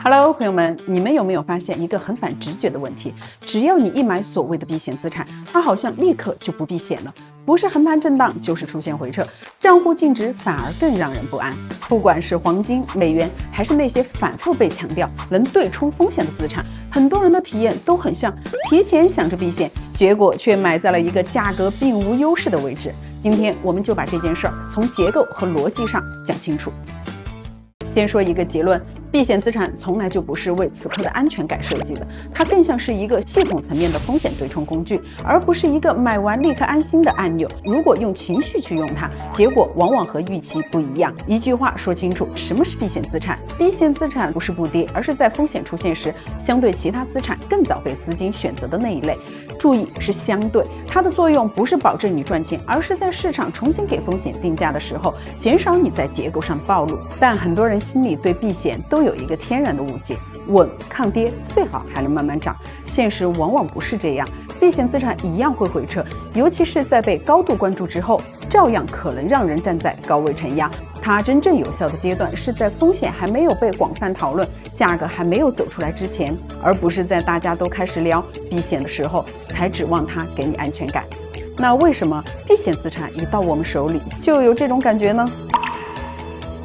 Hello， 朋友们，你们有没有发现一个很反直觉的问题？只要你一买所谓的避险资产，它好像立刻就不避险了，不是横盘震荡，就是出现回撤，账户净值反而更让人不安。不管是黄金、美元，还是那些反复被强调能对冲风险的资产，很多人的体验都很像，提前想着避险，结果却买在了一个价格并无优势的位置。今天我们就把这件事儿从结构和逻辑上讲清楚。先说一个结论，避险资产从来就不是为此刻的安全感设计的，它更像是一个系统层面的风险对冲工具，而不是一个买完立刻安心的按钮。如果用情绪去用它，结果往往和预期不一样。一句话说清楚，什么是避险资产？避险资产不是不跌，而是在风险出现时，相对其他资产更早被资金选择的那一类。注意，是相对，它的作用不是保证你赚钱，而是在市场重新给风险定价的时候，减少你在结构上的暴露。但很多人心里对避险都有一个天然的误解，稳抗跌，最好还能慢慢涨。现实往往不是这样，避险资产一样会回撤，尤其是在被高度关注之后，照样可能让人站在高位承压。它真正有效的阶段是在风险还没有被广泛讨论，价格还没有走出来之前，而不是在大家都开始聊避险的时候才指望它给你安全感。那为什么避险资产一到我们手里就有这种感觉呢？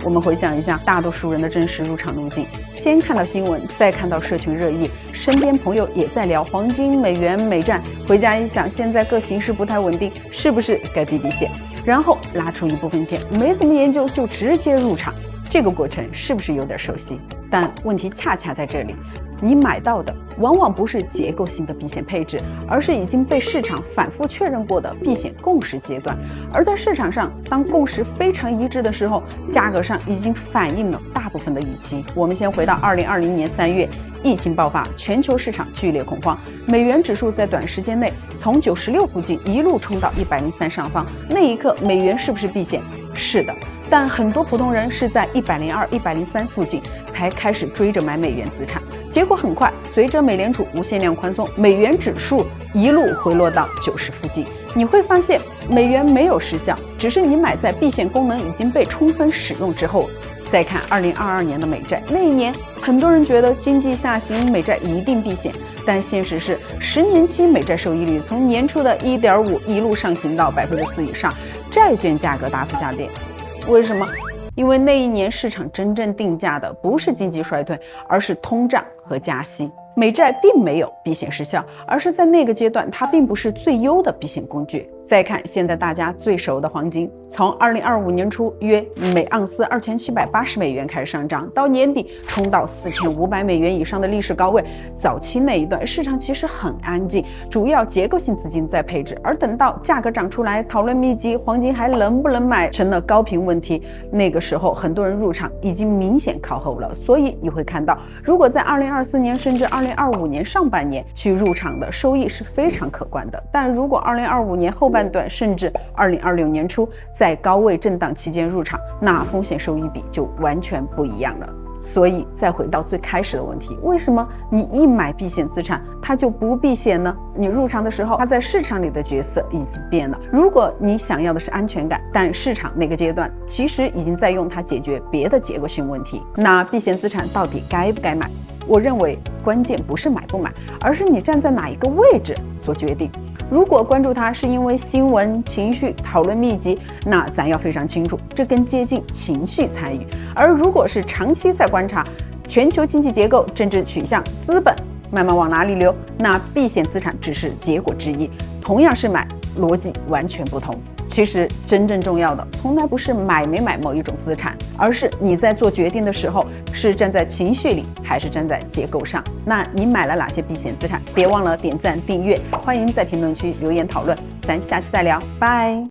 我们回想一下大多数人的真实入场路径，先看到新闻，再看到社群热议，身边朋友也在聊黄金、美元、美债，回家一想现在各形势不太稳定，是不是该避避险？然后拉出一部分钱，没怎么研究就直接入场，这个过程是不是有点熟悉？但问题恰恰在这里，你买到的往往不是结构性的避险配置，而是已经被市场反复确认过的避险共识阶段。而在市场上，当共识非常一致的时候，价格上已经反映了大部分的预期。我们先回到2020年3月，疫情爆发，全球市场剧烈恐慌，美元指数在短时间内从96附近一路冲到103上方。那一刻，美元是不是避险？是的。但很多普通人是在102、103附近才开始追着买美元资产，结果很快，随着美联储无限量宽松，美元指数一路回落到90附近。你会发现，美元没有失效，只是你买在避险功能已经被充分使用之后。再看2022年的美债，那一年很多人觉得经济下行，美债一定避险，但现实是10年期美债收益率从年初的1.5%一路上行到4%以上，债券价格大幅下跌。为什么？因为那一年市场真正定价的不是经济衰退，而是通胀和加息。美债并没有避险失效，而是在那个阶段它并不是最优的避险工具。再看现在大家最熟的黄金，从2025年初约每盎司2780美元开始上涨，到年底冲到4500美元以上的历史高位。早期那一段市场其实很安静，主要结构性资金在配置，而等到价格涨出来，讨论密集，黄金还能不能买成了高频问题。那个时候很多人入场已经明显靠后了，所以你会看到，如果在2024年甚至2025年上半年去入场的收益是非常可观的，但如果2025年后半段甚至2026年初在高位震荡期间入场，那风险收益比就完全不一样了。所以再回到最开始的问题，为什么你一买避险资产它就不避险呢？你入场的时候它在市场里的角色已经变了。如果你想要的是安全感，但市场那个阶段其实已经在用它解决别的结构性问题，那避险资产到底该不该买？我认为关键不是买不买，而是你站在哪一个位置做决定。如果关注它是因为新闻、情绪、讨论密集，那咱要非常清楚，这更接近情绪参与。而如果是长期在观察全球经济结构、政治取向、资本慢慢往哪里流，那避险资产只是结果之一。同样是买，逻辑完全不同。其实真正重要的从来不是买没买某一种资产，而是你在做决定的时候是站在情绪里还是站在结构上。那你买了哪些避险资产？别忘了点赞订阅，欢迎在评论区留言讨论，咱下期再聊，拜。